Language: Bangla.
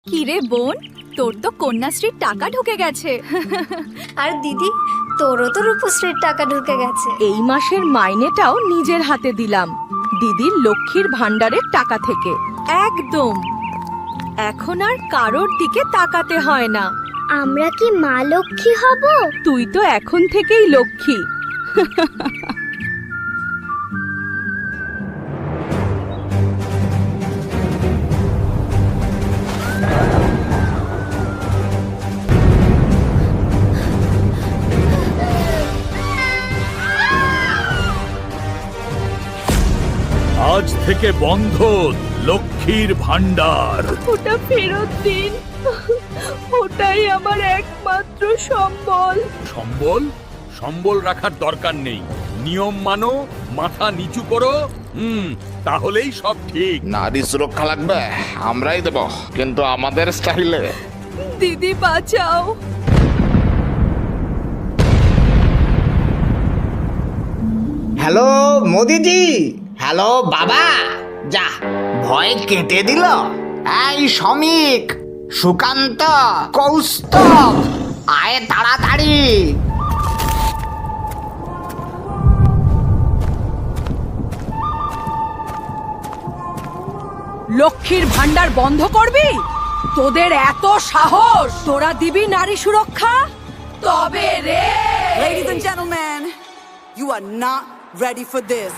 কিরে বোন, তোর তো কন্যাশ্রীর টাকা ঢুকে গেছে। আর দিদি, তোরও তো রূপশ্রীর টাকা ঢুকে গেছে। এই মাসের মাইনেটাও নিজের হাতে দিলাম, দিদির লক্ষ্মীর ভান্ডারের টাকা থেকে। একদম, এখন আর কারোর দিকে তাকাতে হয় না। আমরা কি মা লক্ষ্মী হব? তুই তো এখন থেকেই লক্ষ্মী। আজ থেকে বন্ধ লক্ষ্মীর ভান্ডার। ওটা ফেরত দিন, ওটাই আমার একমাত্র সম্বল। সম্বল সম্বল রাখার দরকার নেই, নিয়ম মানো, মাথা নিচু করো। তাহলেই সব ঠিক। নারী সুরক্ষা লাগবে, আমরাই দেব, কিন্তু আমাদের স্টাইলে। দিদি বাঁচাও। হ্যালো মোদিজি, হ্যালো বাবা। যা, ভয় কেটে দিল। এই শ্রমিক, সুকান্ত, কৌস্তব, আয় তাড়াতাড়ি। লক্ষ্মীর ভান্ডার বন্ধ করবি? তোদের এত সাহস? তোরা দিবি নারী সুরক্ষা? তবে রে! Ladies and gentlemen, you are not ready for this.